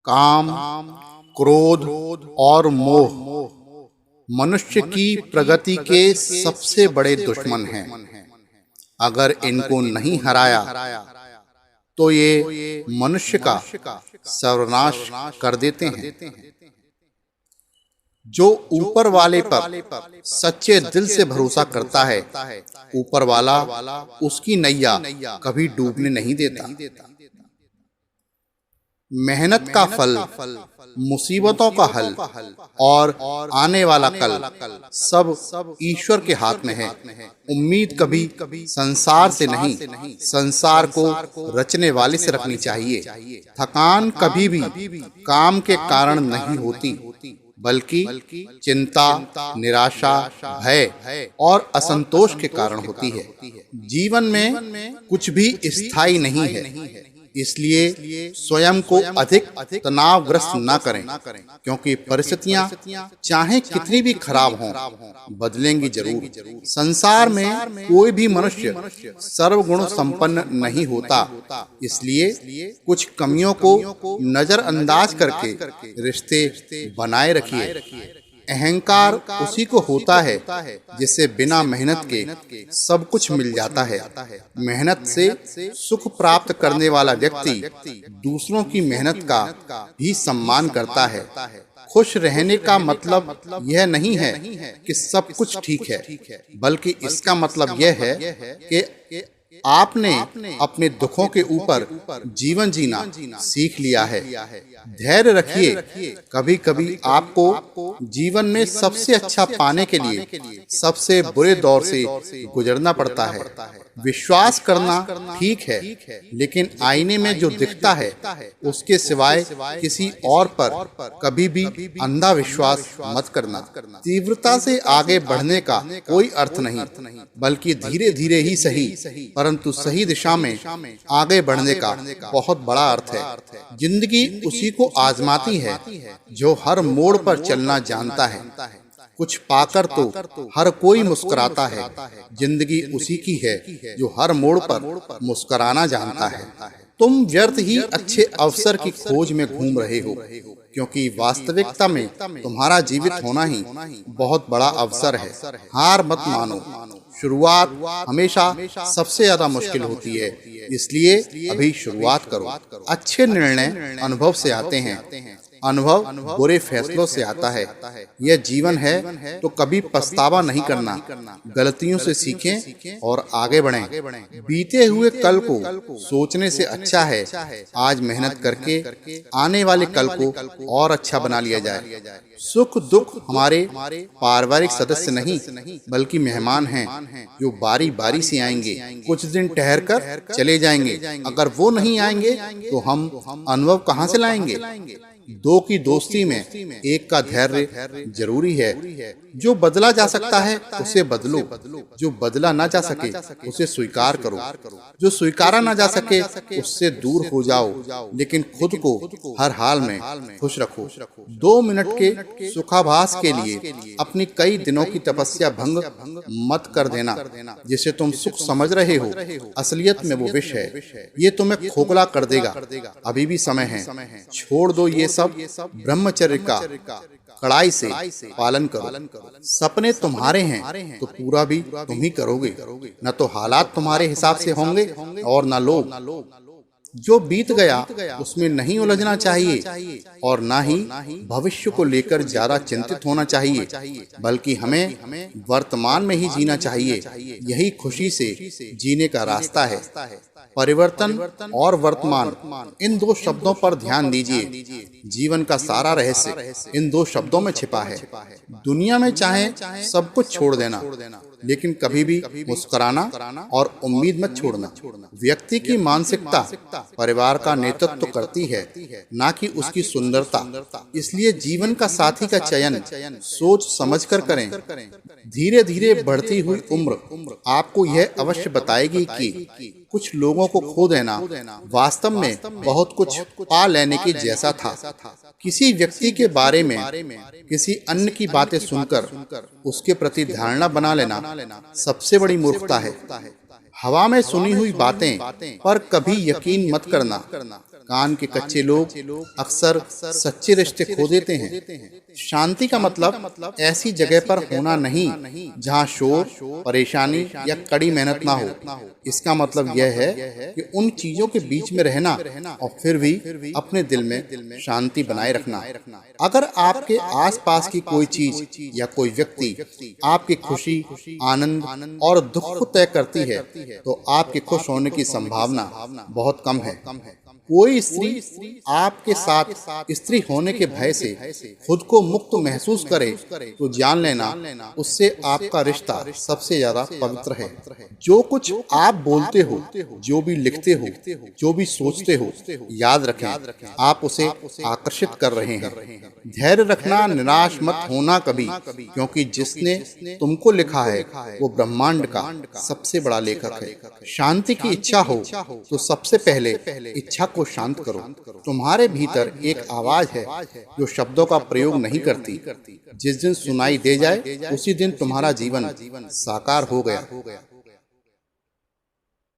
काम, क्रोध और मोह मनुष्य की प्रगति के सबसे बड़े दुश्मन हैं। अगर इनको नहीं हराया तो ये मनुष्य का सर्वनाश कर देते हैं। जो ऊपर वाले पर सच्चे दिल से भरोसा करता है, ऊपर वाला उसकी नैया कभी डूबने नहीं देता। मेहनत का फल, मुसीबतों का हल और आने वाला कल सब ईश्वर के हाथ में है। उम्मीद कभी संसार से नहीं, संसार को रचने वाले से रखनी चाहिए। थकान कभी भी काम के कारण नहीं होती, बल्कि चिंता, निराशा, भय और असंतोष के कारण होती है। जीवन में कुछ भी स्थायी नहीं है, इसलिए स्वयं को अधिक तनावग्रस्त न करें, क्योंकि परिस्थितियां चाहे कितनी भी खराब हों, बदलेंगी जरूर। संसार में कोई भी मनुष्य सर्वगुण संपन्न नहीं होता, इसलिए कुछ कमियों को नजरअंदाज करके रिश्ते बनाए रखिए। अहंकार उसी को होता है जिससे बिना मेहनत के सब कुछ मिल जाता है। मेहनत से सुख प्राप्त करने वाला व्यक्ति दूसरों की मेहनत का भी सम्मान करता है। खुश रहने का मतलब यह नहीं है कि सब कुछ ठीक है, बल्कि इसका मतलब यह है कि आपने अपने दुखों के ऊपर जीवन जीना सीख लिया है। धैर्य रखिए, कभी कभी आपको जीवन में सबसे अच्छा पाने के लिए सबसे बुरे दौर से गुजरना पड़ता है। विश्वास करना ठीक है, लेकिन आईने में जो दिखता है उसके सिवाय किसी और पर कभी भी अंधा विश्वास मत करना। तीव्रता से आगे बढ़ने का कोई अर्थ नहीं, बल्कि धीरे धीरे ही सही, परंतु सही दिशा में आगे बढ़ने का बहुत बड़ा अर्थ है। जिंदगी उसी को आजमाती है जो हर मोड़ पर चलना जानता है। कुछ पाकर तो हर कोई मुस्कुराता है। जिंदगी उसी की है जो हर मोड़ पर मुस्कुराना जानता है। तुम व्यर्थ ही अच्छे अवसर की खोज में घूम रहे हो, क्योंकि वास्तविकता में तुम्हारा जीवित होना ही बहुत बड़ा अवसर है। हार मत मानो। शुरुआत हमेशा सबसे ज्यादा मुश्किल होती है, इसलिए अभी शुरुआत करो। अच्छे निर्णय अनुभव से आते हैं, अनुभव बुरे फैसलों से आता है। यह जीवन है तो कभी पछतावा नहीं करना। गलतियों से सीखें और आगे बढ़ें। बीते हुए कल को सोचने से अच्छा है आज मेहनत करके आने वाले कल को और अच्छा बना लिया जाए। सुख दुख हमारे पारिवारिक सदस्य नहीं, बल्कि मेहमान हैं जो बारी बारी से आएंगे, कुछ दिन ठहर कर चले जाएंगे। अगर वो नहीं आएंगे तो हम अनुभव कहाँ से लाएंगे? दो की दोस्ती में एक का धैर्य जरूरी है। जो बदला जा सकता है उसे बदलो, जो बदला ना जा सके उसे स्वीकार करो, जो स्वीकारा ना जा सके उससे दूर हो जाओ, लेकिन खुद को हर हाल में खुश रखो। 2 मिनट के सुखाभास के लिए अपनी कई दिनों की तपस्या भंग मत कर देना। जिसे तुम सुख समझ रहे हो, असलियत में वो विष है। ये तुम्हें खोखला कर देगा। अभी भी समय है, छोड़ दो ये सब। ब्रह्मचर्य का कड़ाई से पालन करो। सपने तुम्हारे हैं तो पूरा भी तुम ही करोगे, न तो हालात तुम्हारे हिसाब से होंगे और न लोग। जो बीत गया उसमें नहीं उलझना चाहिए और ना ही भविष्य को लेकर ज्यादा चिंतित होना चाहिए, बल्कि हमें वर्तमान में ही जीना चाहिए। यही खुशी से जीने का रास्ता है। परिवर्तन और वर्तमान, इन 2 शब्दों पर ध्यान दीजिए। जीवन का सारा रहस्य इन 2 शब्दों में छिपा है। दुनिया में चाहे सब कुछ छोड़ देना, लेकिन कभी भी मुस्कुराना और उम्मीद मत छोड़ना। व्यक्ति की मानसिकता परिवार का नेतृत्व करती है, ना कि उसकी सुंदरता। इसलिए जीवन का साथी का चयन सोच समझकर करें। धीरे धीरे बढ़ती हुई उम्र आपको यह अवश्य बताएगी कि कुछ लोगों को खो देना वास्तव में बहुत कुछ पा लेने के जैसा था। किसी व्यक्ति के बारे में किसी अन्य की बातें सुनकर उसके प्रति धारणा बना लेना सबसे बड़ी मूर्खता है। हवा में सुनी हुई बातें पर कभी यकीन मत करना। कान के कच्चे लोग अक्सर सच्चे रिश्ते खो देते हैं। शांति का मतलब ऐसी जगह पर होना नहीं जहां शोर, परेशानी या कड़ी मेहनत ना हो। इसका मतलब यह है कि उन चीजों के बीच में रहना और फिर भी अपने दिल में शांति बनाए रखना। अगर आपके आसपास की कोई चीज या कोई व्यक्ति आपकी खुशी, आनंद और दुख को तय करती है तो आपके खुश होने की संभावना बहुत कम है। कोई स्त्री आपके साथ स्त्री होने के भय से खुद को मुक्त महसूस करे तो जान लेना उससे आपका रिश्ता सबसे ज्यादा पवित्र है। जो कुछ आप बोलते हो, जो भी लिखते हो, जो भी सोचते हो, याद रखें आप उसे आकर्षित कर रहे हैं। धैर्य रखना, निराश मत होना कभी, क्योंकि जिसने तुमको लिखा है वो ब्रह्मांड का सबसे बड़ा लेखक है। शांति की इच्छा हो तो सबसे पहले इच्छा को शांत करो। तुम्हारे भीतर एक आवाज है जो शब्दों का प्रयोग नहीं करती। जिस दिन सुनाई दे जाए उसी दिन तुम्हारा जीवन साकार हो गया।